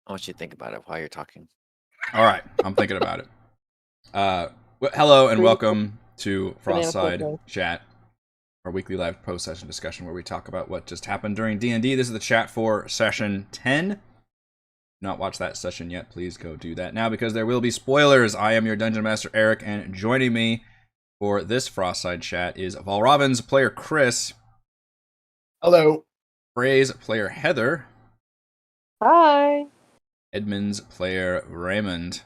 I want you to think about it while you're talking. All right, I'm thinking about it. Hello and Free welcome to banana Frostside pudding. Chat, our weekly live post-session discussion where we talk about what just happened during D&D. This is the chat for session 10. Not watched that session yet, please go do that now because there will be spoilers. I am your Dungeon Master Eric, and joining me for this Frostside Chat is Valravn's player Chris. Hello. Frey's player Heather. Hi. Edmund's player Raymond.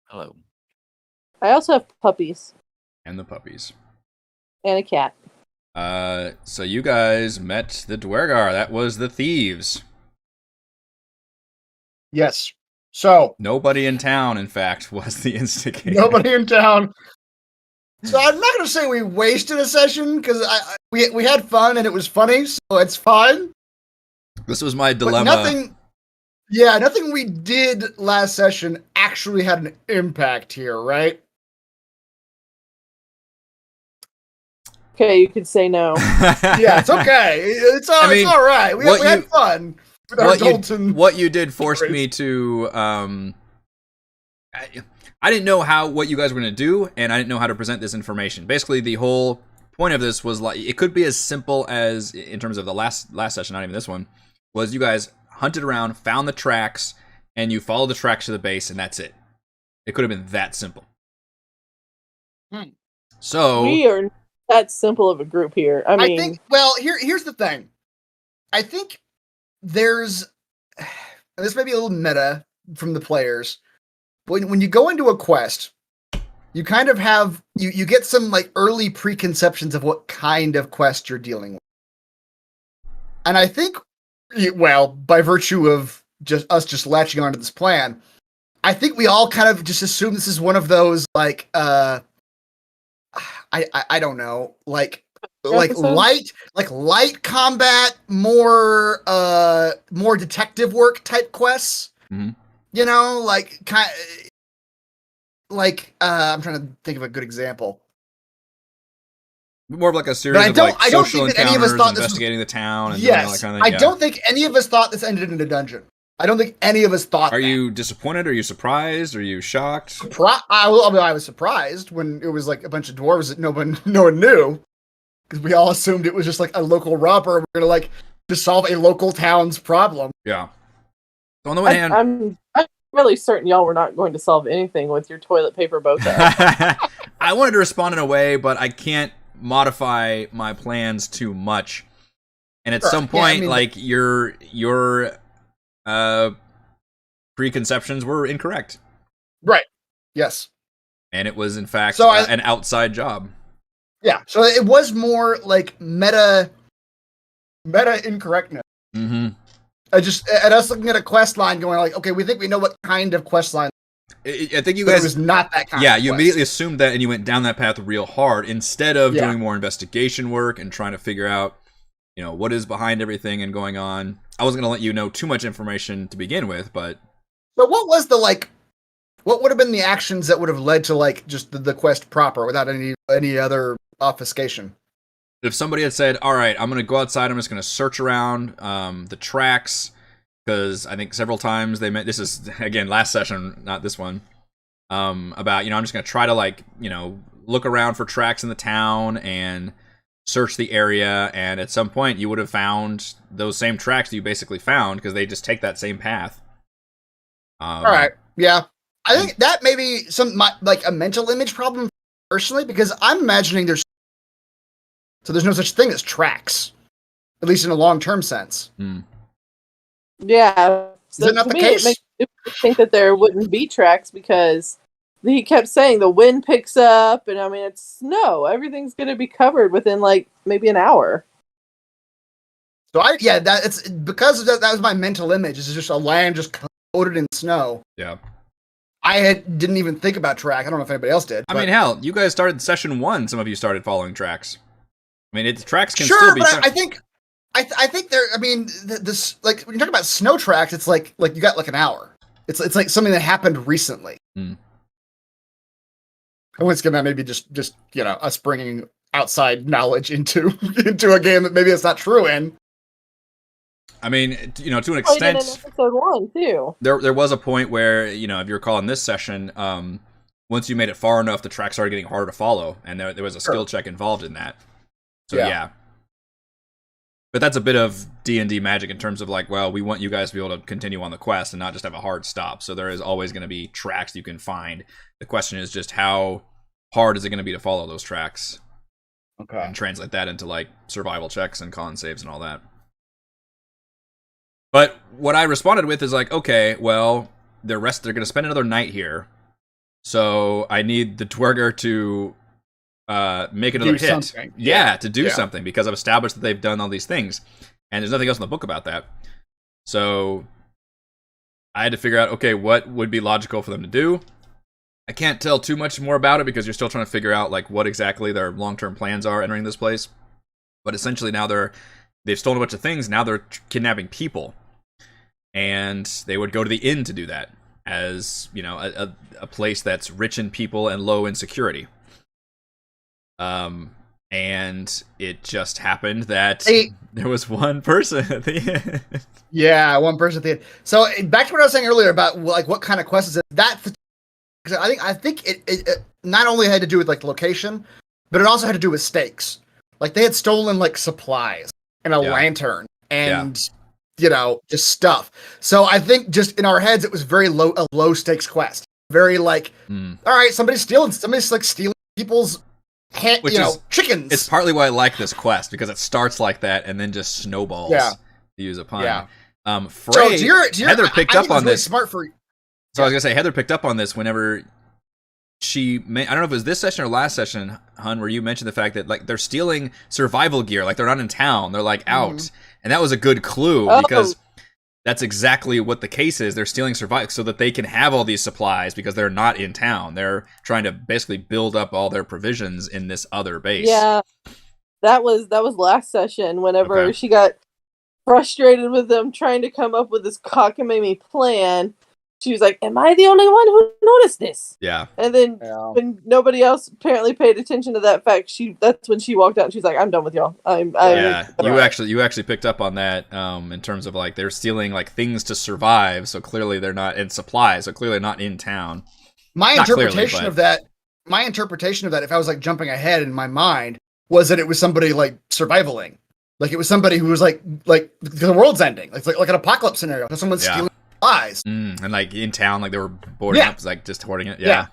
Hello. I also have puppies And the puppies. and a cat. So you guys met the Dwergar. That was the thieves. Yes. So, Nobody in town, in fact, was the instigator. nobody in town. So I'm not going to say we wasted a session because we had fun and it was funny, so it's fine. This was my But dilemma. nothing we did last session actually had an impact here, right? Okay, you could say no. Yeah, it's okay. It's all right. We had fun with our Dalton. What you did forced me to. I didn't know what you guys were going to do, and I didn't know how to present this information. Basically, the whole point of this was like it could be as simple as, in terms of the last session, not even this one, was you guys hunted around, found the tracks, and you followed the tracks to the base, and that's it. It could have been that simple. So We are not that simple of a group here. I mean, I think. Well, here's the thing. I think there's, and this may be a little meta from the players. When you go into a quest, you kind of have you get some like early preconceptions of what kind of quest you're dealing with. And I think, well, by virtue of just latching onto this plan, I think we all kind of just assume this is one of those like I don't know, like light combat, more detective work type quests. Mm-hmm. You know, I'm trying to think of a good example. More of like a series of like social encounters, investigating the town, and doing all that kind of thing. I don't think any of us thought this ended in a dungeon. I don't think any of us thought. Are you disappointed? Are you surprised? Are you shocked? I was surprised when it was like a bunch of dwarves that no one knew, because we all assumed it was just like a local robber. We're gonna like to solve a local town's problem. Yeah. So on the one hand, I'm really certain y'all were not going to solve anything with your toilet paper boat. I wanted to respond in a way, but I can't modify my plans too much. And at some point, like your preconceptions were incorrect. Right. Yes. And it was in fact an outside job. Yeah. So it was more like meta incorrectness. Mm-hmm. At us looking at a quest line, going like, okay, we think we know what kind of quest line. I think you guys. It was not that kind. Yeah, of you quest. immediately assumed that, and you went down that path real hard instead of doing more investigation work and trying to figure out, what is behind everything and going on. I wasn't going to let you know too much information to begin with, but. But what was what would have been the actions that would have led to like just the quest proper without any other obfuscation? If somebody had said, all right, I'm going to go outside, I'm just going to search around the tracks, because I think several times they meant, this is, again, last session, not this one, about, I'm just going to try to, look around for tracks in the town and search the area, and at some point you would have found those same tracks that you basically found, because they just take that same path. All right, yeah. I think that may be like a mental image problem, personally, because I'm imagining there's no such thing as tracks, at least in a long-term sense. Yeah. So is that not the case? It makes me think that there wouldn't be tracks because he kept saying the wind picks up, and I mean it's snow. Everything's going to be covered within like maybe an hour. So it's because that was my mental image. It's just a land just coated in snow. Yeah. I didn't even think about track. I don't know if anybody else did. I mean, hell, you guys started session 1. Some of you started following tracks. I mean, tracks can still be. Sure, but I think there. I mean, this like when you talk about snow tracks, it's like you got like an hour. It's like something that happened recently. Mm. I was gonna maybe just us bringing outside knowledge into a game that maybe it's not true in. I mean, to an Played in extent, episode 1 too. there was a point where, if you recall in this session, once you made it far enough, the track started getting harder to follow, and there was a skill check involved in that. So yeah. But that's a bit of D&D magic in terms of like, well, we want you guys to be able to continue on the quest and not just have a hard stop. So there is always going to be tracks you can find. The question is just how hard is it going to be to follow those tracks? Okay. And translate that into like survival checks and con saves and all that. But what I responded with is like, okay, well, they're going to spend another night here. So I need the Dwerger to make another hit. Something. Yeah, to do something, because I've established that they've done all these things. And there's nothing else in the book about that. So I had to figure out, okay, what would be logical for them to do. I can't tell too much more about it because you're still trying to figure out like what exactly their long-term plans are entering this place. But essentially now they've stolen a bunch of things. Now they're kidnapping people. And they would go to the inn to do that as, a place that's rich in people and low in security. And it just happened that there was one person at the end. Yeah, one person at the end. So back to what I was saying earlier about like what kind of quest is it? That I think it not only had to do with like location, but it also had to do with stakes. Like they had stolen like supplies and a lantern and just stuff. So I think just in our heads it was a low stakes quest. Very like, all right, somebody's like stealing people's chickens. It's partly why I like this quest, because it starts like that and then just snowballs. To use a pun. Yeah. Frey, So Heather picked up on this. Smart for. So I was gonna say Heather picked up on this whenever I don't know if it was this session or last session, Hun, where you mentioned the fact that like they're stealing survival gear, like they're not in town, they're like out, and that was a good clue because that's exactly what the case is. They're stealing survival so that they can have all these supplies because they're not in town. They're trying to basically build up all their provisions in this other base. Yeah, that was last session. Whenever she got frustrated with them trying to come up with this cockamamie plan, she was like, "Am I the only one who noticed this?" Yeah. And then when nobody else apparently paid attention to that fact, that's when she walked out and she's like, "I'm done with y'all." You actually picked up on that in terms of like they're stealing like things to survive, so clearly they're not in supplies, so clearly not in town. My interpretation of that, if I was like jumping ahead in my mind, was that it was somebody like survivaling. Like it was somebody who was like the world's ending. Like an apocalypse scenario. Someone's stealing supplies. And like in town, like they were boarding up, like just hoarding it. Yeah.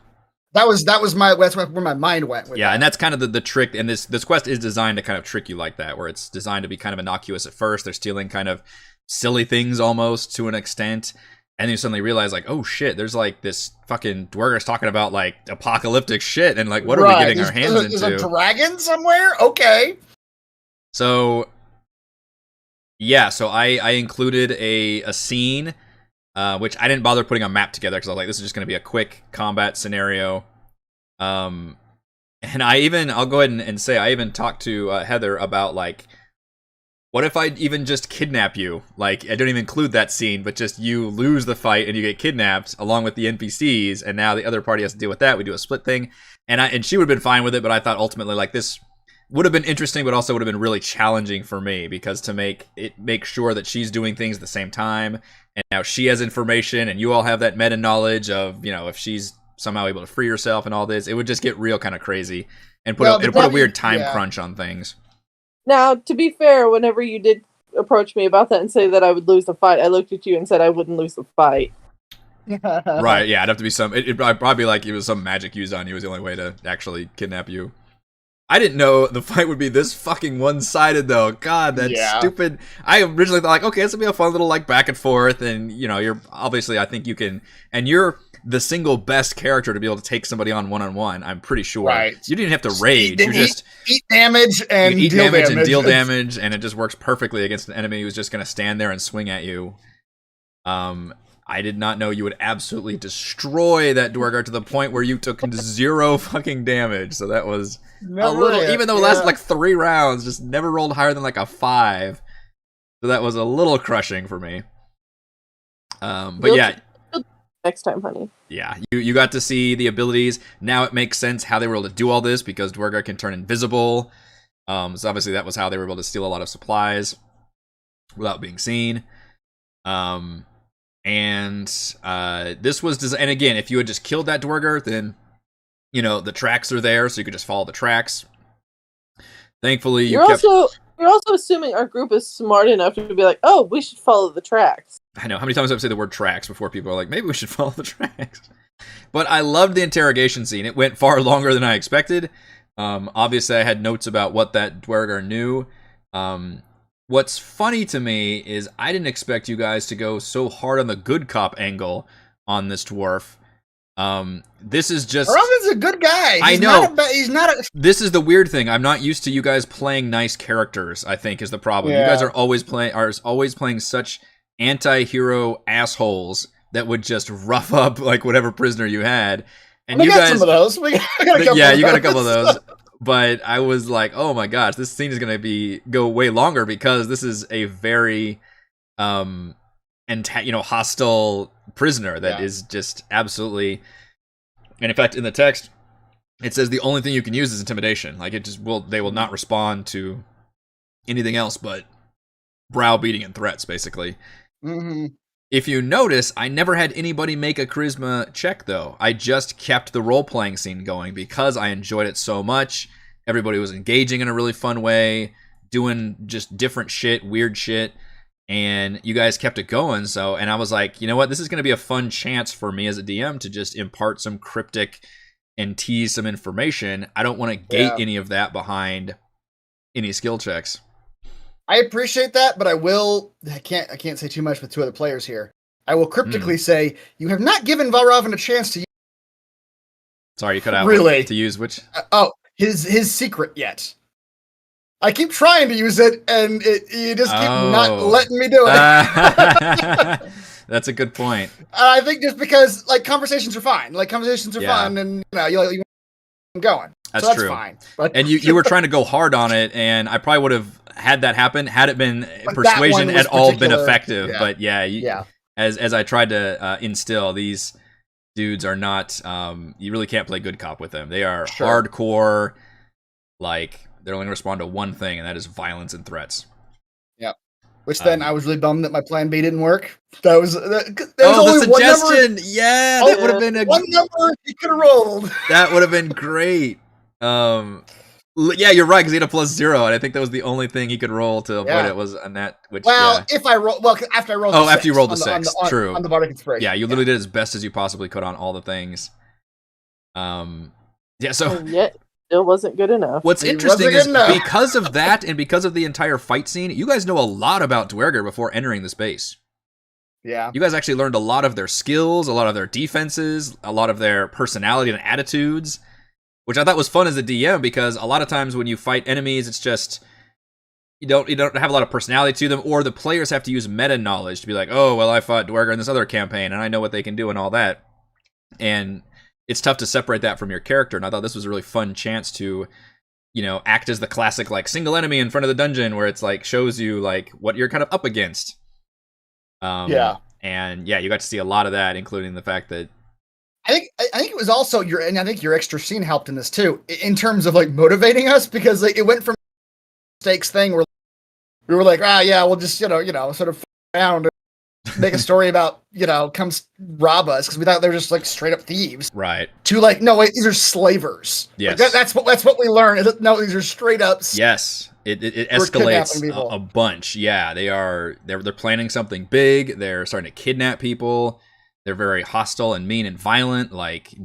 That's where my mind went with that. And that's kind of the trick, and this quest is designed to kind of trick you like that, where it's designed to be kind of innocuous at first. They're stealing kind of silly things almost to an extent, and then you suddenly realize like, oh shit, there's like this fucking Dwerger's talking about like apocalyptic shit, and like what are we getting our hands into? There's a dragon somewhere? Okay. So I included a scene, which I didn't bother putting a map together because I was like, this is just going to be a quick combat scenario. And I'll go ahead and say, I even talked to Heather about like, what if I even just kidnap you? Like, I don't even include that scene, but just you lose the fight and you get kidnapped along with the NPCs, and now the other party has to deal with that. We do a split thing, and she would have been fine with it, but I thought ultimately like this would have been interesting, but also would have been really challenging for me, because to make sure that she's doing things at the same time, and now she has information, and you all have that meta knowledge of, if she's somehow able to free herself and all this, it would just get real kind of crazy and put a weird time crunch on things. Now, to be fair, whenever you did approach me about that and say that I would lose the fight, I looked at you and said I wouldn't lose the fight. Right, yeah, it'd have to be it'd probably be like it was some magic used on you was the only way to actually kidnap you. I didn't know the fight would be this fucking one-sided, though. God, that's stupid. I originally thought, like, okay, this will be a fun little, like, back and forth, and, you're, obviously, I think you can, and you're the single best character to be able to take somebody on one-on-one, I'm pretty sure. Right. You didn't have to rage, you just... Eat damage and deal damage. And deal damage, and it just works perfectly against an enemy who's just going to stand there and swing at you. I did not know you would absolutely destroy that Dwerger to the point where you took 0 fucking damage. So that was a little, even though it lasted like 3 rounds, just never rolled higher than like a 5. So that was a little crushing for me. But next time, honey. Yeah, you got to see the abilities. Now it makes sense how they were able to do all this, because Dwerger can turn invisible. So obviously that was how they were able to steal a lot of supplies. without being seen. And this was and again, if you had just killed that Dwerger, then the tracks are there, so you could just follow the tracks. Thankfully, you're also assuming our group is smart enough to be like, oh, we should follow the tracks. I know how many times I've said the word tracks before people are like, maybe we should follow the tracks. But I loved the interrogation scene. It went far longer than I expected. Obviously, I had notes about what that Dwerger knew. What's funny to me is I didn't expect you guys to go so hard on the good cop angle on this dwarf. This is just... Raven's a good guy. I know. He's not a... This is the weird thing. I'm not used to you guys playing nice characters, I think, is the problem. Yeah. You guys are always playing such anti-hero assholes that would just rough up like whatever prisoner you had. And we you got guys, some of those. We got a couple yeah, of you got a those. couple of those. But I was like, oh my gosh, this scene is going to go way longer because this is a very, hostile prisoner that is just absolutely. And in fact, in the text, it says the only thing you can use is intimidation. Like they will not respond to anything else but browbeating and threats, basically. Mm-hmm. If you notice, I never had anybody make a charisma check, though. I just kept the role-playing scene going because I enjoyed it so much. Everybody was engaging in a really fun way, doing just different shit, weird shit, and you guys kept it going. And I was like, you know what? This is going to be a fun chance for me as a DM to just impart some cryptic and tease some information. I don't want to gate any of that behind any skill checks. I appreciate that, but I can't say too much with two other players here. I will cryptically say, you have not given Valravn a chance to use... Sorry, you cut out. Really? To use which? His secret yet. I keep trying to use it, and you just keep not letting me do it. That's a good point. I think just because, conversations are fine. Conversations are fun, and, you want going. That's true. Fine. But and you were trying to go hard on it, and I probably would have had that happen had it been persuasion at all been effective. Yeah. But as I tried to instill, these dudes are not. You really can't play good cop with them. They are hardcore. They're only going to respond to one thing, and that is violence and threats. Yep. Which then I was really bummed that my plan B didn't work. That was the suggestion. Yeah, that would have been one number he could have rolled. That would have been great. Yeah, you're right, because he had a +0, and I think that was the only thing he could roll to avoid it was on that. Which if I roll, after I rolled. After you rolled the 6, true. On the Bardic Inspiration. Yeah, you literally did as best as you possibly could on all the things. So and yet still wasn't good enough. What's interesting is because of that, and because of the entire fight scene, you guys know a lot about Dwerger before entering the space. Yeah, you guys actually learned a lot of their skills, a lot of their defenses, a lot of their personality and attitudes. Which I thought was fun as a DM, because a lot of times when you fight enemies, it's just you don't have a lot of personality to them, or the players have to use meta knowledge to be like, oh, well, I fought Dwerger in this other campaign, and I know what they can do and all that. And it's tough to separate that from your character. And I thought this was a really fun chance to, act as the classic single enemy in front of the dungeon, where it's shows you what you're kind of up against. And you got to see a lot of that, including the fact that. I think it was also and I think your extra scene helped in this too, in terms of motivating us, because it went from stakes thing where we were like, we'll just sort of f around and make a story about come rob us, because we thought they were just straight up thieves, right? To no wait, these are slavers. Yes, that's what we learned. No, these are straight up. Yes, it escalates a bunch. Yeah, they're planning something big. They're starting to kidnap people. They're very hostile and mean and violent,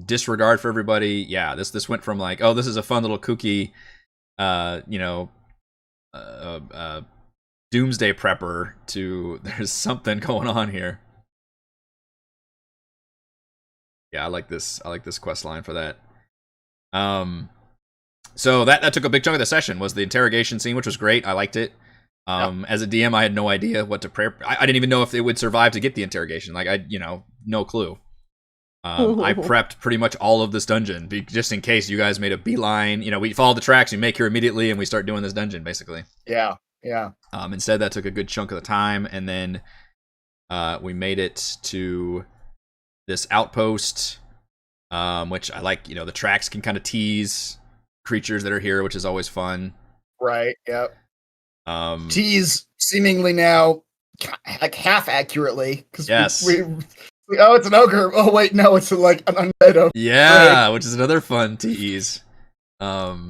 disregard for everybody. Yeah, this went from this is a fun little kooky, doomsday prepper to there's something going on here. Yeah, I like this quest line for that. So that took a big chunk of the session, was the interrogation scene, which was great. I liked it. As a DM, I had no idea what to prep. I didn't even know if they would survive to get the interrogation. No clue. I prepped pretty much all of this dungeon, just in case you guys made a beeline. We follow the tracks, we make here immediately, and we start doing this dungeon, basically. Yeah. Instead, that took a good chunk of the time, and then we made it to this outpost, which I like. The tracks can kind of tease creatures that are here, which is always fun. Right, yep. Tease seemingly now like half accurately. Yes. Oh, it's an ogre. Oh wait, no, it's like an undead ogre. Yeah, which is another fun tease. Yeah,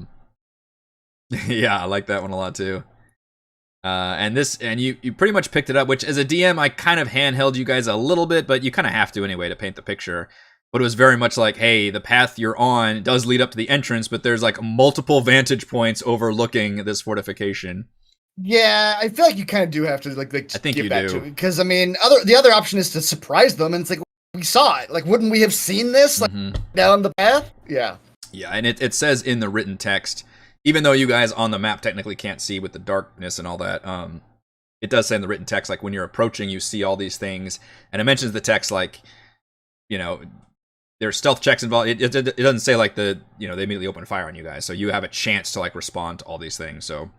I like that one a lot too. And you pretty much picked it up, which as a DM, I kind of handheld you guys a little bit, but you kind of have to anyway to paint the picture. But it was very much like, hey, the path you're on does lead up to the entrance, but there's like multiple vantage points overlooking this fortification. Yeah, I feel like you kind of do have to like I think give you that do. to it, because I mean, the other option is to surprise them, and it's like we saw it. Like, wouldn't we have seen this like down the path? Yeah. Yeah, and it says in the written text, even though you guys on the map technically can't see with the darkness and all that, it does say in the written text, like when you're approaching, you see all these things, and it mentions the text like, you know, there's stealth checks involved. It doesn't say like they immediately open fire on you guys, so you have a chance to like respond to all these things. So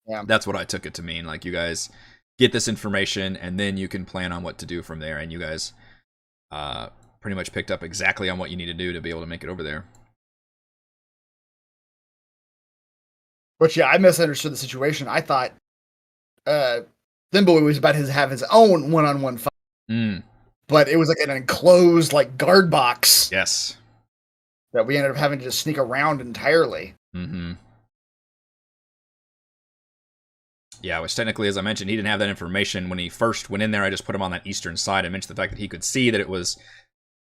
yeah, that's what I took it to mean. Like you guys get this information, and then you can plan on what to do from there. And you guys pretty much picked up exactly on what you need to do to be able to make it over there. But yeah, I misunderstood the situation. I thought Thimble was about to have his own one-on-one fight. But it was like an enclosed like guard box. Yes. That we ended up having to just sneak around entirely. Yeah, which technically, as I mentioned, he didn't have that information when he first went in there. I just put him on that eastern side and mentioned the fact that he could see that it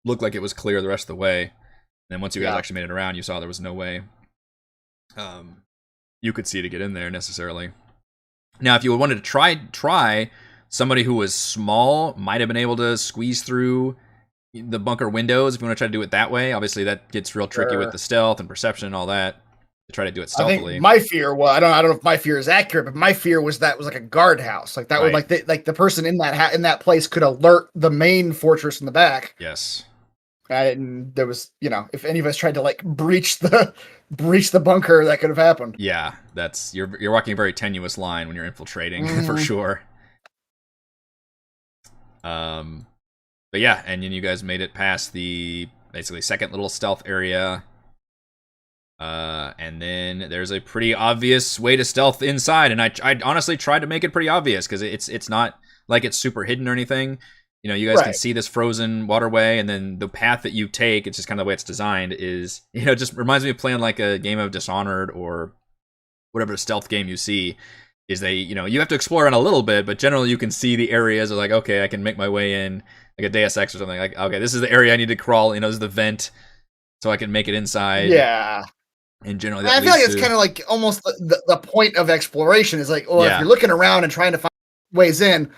looked like it was clear the rest of the way. And then once you guys actually made it around, you saw there was no way you could see to get in there necessarily. Now, if you wanted to try, somebody who was small might have been able to squeeze through the bunker windows. If you want to try to do it that way, obviously that gets real tricky with the stealth and perception and all that. To try to do it stealthily. I think my fear was I don't know if my fear is accurate, but my fear was that was like a guardhouse, like that would like the person in that place could alert the main fortress in the back. Yes. And there was, if any of us tried to like breach the bunker, that could have happened. Yeah, you're walking a very tenuous line when you're infiltrating for sure. But yeah, and then you guys made it past the basically second little stealth area. And then there's a pretty obvious way to stealth inside, and I honestly tried to make it pretty obvious because it's not like it's super hidden or anything. You guys can see this frozen waterway, and then the path that you take, it's just kind of the way it's designed is, just reminds me of playing like a game of Dishonored or whatever stealth game you see. Is you have to explore around a little bit, but generally you can see the areas of like, okay, I can make my way in, like a Deus Ex or something. Like, okay, this is the area I need to crawl. This is the vent, so I can make it inside. Yeah. And generally, I feel like it's kind of like almost the point of exploration is like, if you're looking around and trying to find ways in,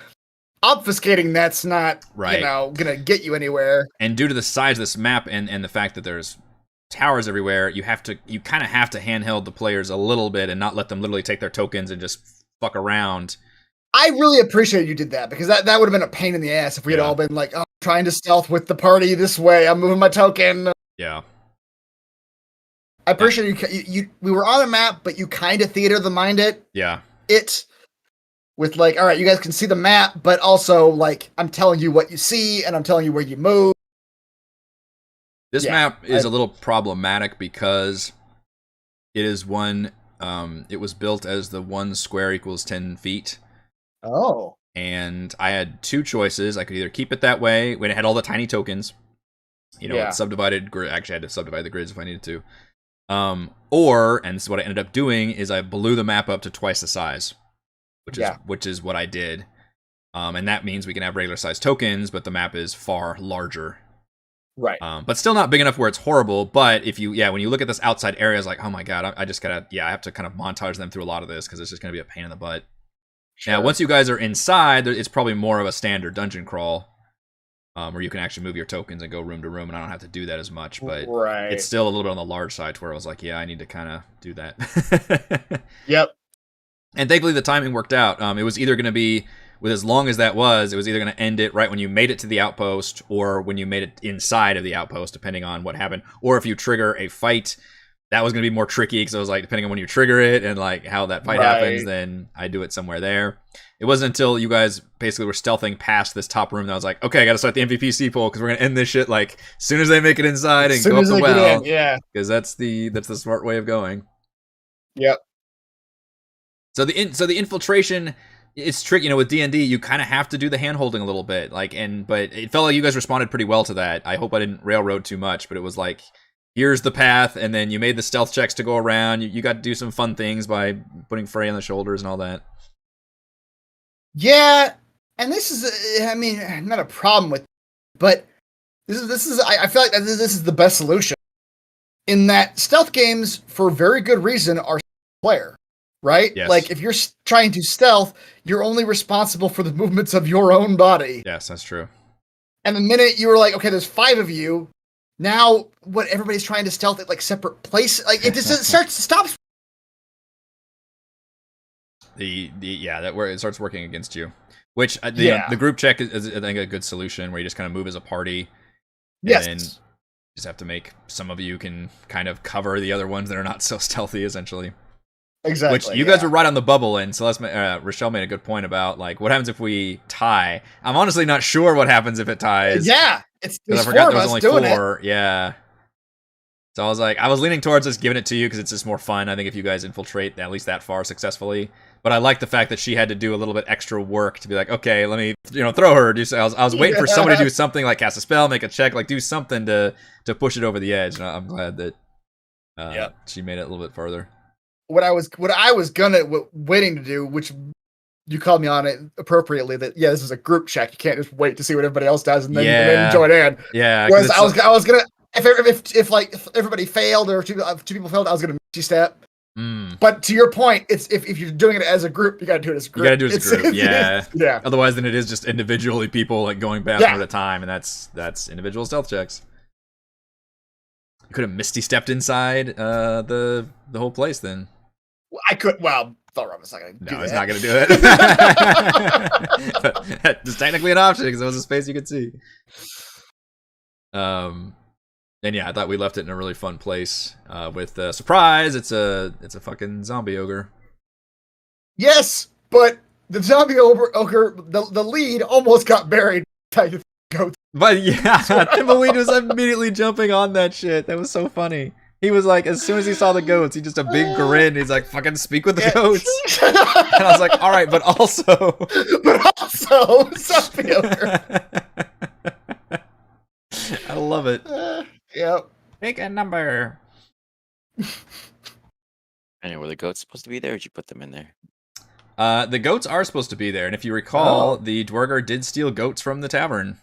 obfuscating that's not gonna get you anywhere. And due to the size of this map and the fact that there's towers everywhere, you kind of have to handheld the players a little bit and not let them literally take their tokens and just fuck around. I really appreciate you did that, because that would have been a pain in the ass if we had all been like, trying to stealth with the party this way. I'm moving my token. Yeah. I appreciate you. We were on a map, but you kind of theater the mind it. Yeah. With like, all right, you guys can see the map, but also like I'm telling you what you see and I'm telling you where you move. This map is a little problematic because it is one. It was built as the 1 square equals 10 feet. Oh. And I had 2 choices. I could either keep it that way when it had all the tiny tokens. It subdivided. Actually, I had to subdivide the grids if I needed to. Or, and this is what I ended up doing, is I blew the map up to twice the size, which is what I did. And that means we can have regular size tokens, but the map is far larger. Right. But still not big enough where it's horrible. But if when you look at this outside area, it's like, oh my God, I just gotta, I have to kind of montage them through a lot of this because it's just gonna be a pain in the butt. Sure. Now, once you guys are inside, it's probably more of a standard dungeon crawl. Where you can actually move your tokens and go room to room, and I don't have to do that as much, but it's still a little bit on the large side to where I was like, I need to kind of do that. Yep. And thankfully the timing worked out. It was either going to be, with as long as that was, it was either going to end it right when you made it to the outpost or when you made it inside of the outpost, depending on what happened. Or if you trigger a fight, that was going to be more tricky because I was like, depending on when you trigger it and like how that fight happens, then I do it somewhere there. It wasn't until you guys basically were stealthing past this top room that I was like, okay, I got to start the MVP poll because we're going to end this shit like as soon as they make it inside and go up the well. Because that's the smart way of going. Yep. So the infiltration, it's tricky, you know, with D&D, you kind of have to do the hand-holding a little bit, like, but it felt like you guys responded pretty well to that. I hope I didn't railroad too much, but it was like, here's the path, and then you made the stealth checks to go around. You got to do some fun things by putting Frey on the shoulders and all that. Yeah, and this is, I mean, not a problem with, but this is. I feel like this is the best solution. In that stealth games, for very good reason, are player, right? Yes. Like if you're trying to stealth, you're only responsible for the movements of your own body. Yes, that's true. And the minute you were like, okay, there's 5 of you, now what everybody's trying to stealth at like separate places, like it just stops. That where it starts working against you, which the group check is I think a good solution where you just kind of move as a party. Yes. And then just have to make some of you can kind of cover the other ones that are not so stealthy, essentially. Exactly. Which you guys were right on the bubble, and Rochelle made a good point about like what happens if we tie. I'm honestly not sure what happens if it ties. Yeah, it's because I forgot there was only 4. Yeah. So I was leaning towards just giving it to you because it's just more fun. I think if you guys infiltrate at least that far successfully. But I like the fact that she had to do a little bit extra work to be like, okay, let me, throw her. I was waiting for somebody to do something like cast a spell, make a check, like do something to push it over the edge. And I'm glad that she made it a little bit further. What I was waiting to do, which you called me on it appropriately, that this is a group check. You can't just wait to see what everybody else does and then join in. Yeah. Whereas I was gonna if everybody failed or two people failed, I was gonna step. But to your point, it's if you're doing it as a group, you gotta do it as a group. You gotta do it as a group, yeah. Yeah. Otherwise, then it is just individually people like going past one at a time, and that's individual stealth checks. You could have Misty stepped inside the whole place then. I could. Well, Thorrum is not gonna do that. No, he's not gonna do it. But it's technically an option because it was a space you could see. And yeah, I thought we left it in a really fun place with surprise. It's a fucking zombie ogre. Yes, but the zombie ogre, the lead almost got buried by the goat. But yeah, Thimbleweed was immediately jumping on that shit. That was so funny. He was like, as soon as he saw the goats, he just a big grin. He's like, fucking speak with the goats. And I was like, all right, but also zombie ogre. I love it. Yep. Pick a number. Anyway, were the goats supposed to be there, or did you put them in there? The goats are supposed to be there, and if you recall, the Dwerger did steal goats from the tavern.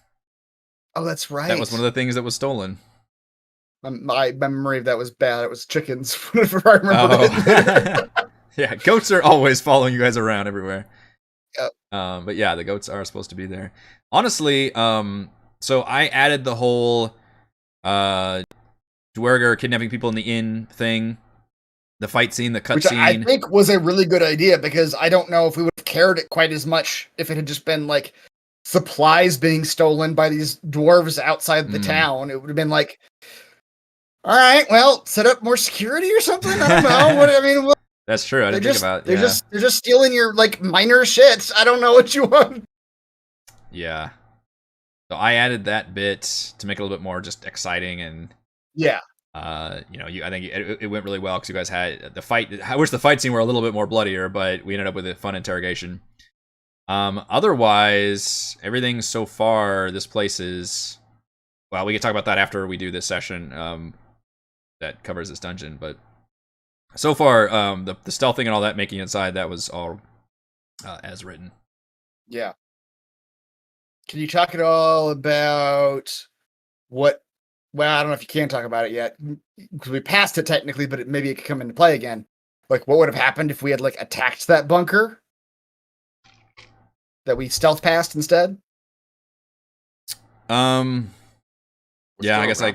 Oh, that's right. That was one of the things that was stolen. My memory of that was bad. It was chickens, if I remember it. Yeah, goats are always following you guys around everywhere. Yep. But yeah, the goats are supposed to be there. Honestly, so I added the whole Dwerger kidnapping people in the inn thing, the fight scene, the cut scene. I think was a really good idea because I don't know if we would have cared it quite as much if it had just been like supplies being stolen by these dwarves outside the town. It would have been like, all right, well, set up more security or something. I don't know. That's true. I didn't think about. They're just stealing your like minor shits. I don't know what you want. Yeah. So I added that bit to make it a little bit more just exciting and I think it went really well because you guys had the fight. I wish the fight scene were a little bit more bloodier, but we ended up with a fun interrogation. Otherwise, everything so far, this place is. Well, we can talk about that after we do this session. That covers this dungeon, but so far, the stealthing and all that making inside that was all as written. Yeah. Can you talk at all about what? Well, I don't know if you can talk about it yet because we passed it technically, but maybe it could come into play again. Like, what would have happened if we had like attacked that bunker that we stealth passed instead? Yeah, I guess I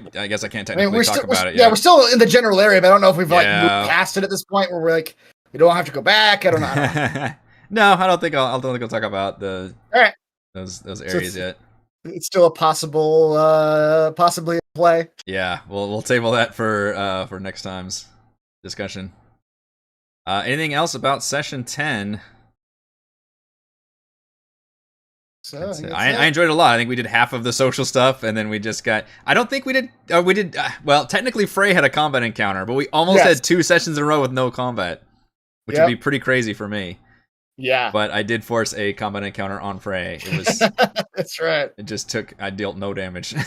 can't technically talk about it yet. Yeah, we're still in the general area, but I don't know if we've like moved past it at this point where we're like, we don't have to go back. I don't know. No, I don't think I'll talk about the those areas yet. It's still a possibly a play. Yeah, we'll table that for next time's discussion. Anything else about session 10? So I enjoyed it a lot. I think we did half of the social stuff, and then we just got. I don't think we did. Well, technically, Frey had a combat encounter, but we almost had 2 sessions in a row with no combat, which would be pretty crazy for me. Yeah. But I did force a combat encounter on Frey. It was. That's right. It just took. I dealt no damage. Yeah,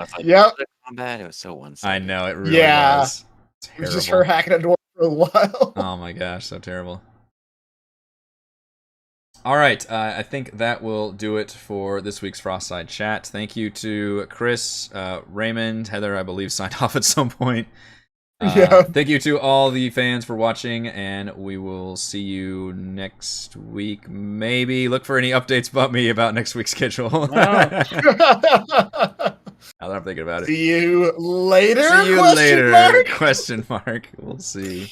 it's like Yep. the combat. It was so one I sided. know it really Yeah. was. It was just her Terrible. hacking a door for a while. Oh my gosh, so terrible. All right, I think that will do it for this week's Frostside chat. Thank you to Chris, Raymond, Heather, I believe, signed off at some point. Yeah. Thank you to all the fans for watching, and we will see you next week. Maybe look for any updates about me about next week's schedule. Now that I'm thinking about it. See you later? See you question later? mark? Question mark. We'll see.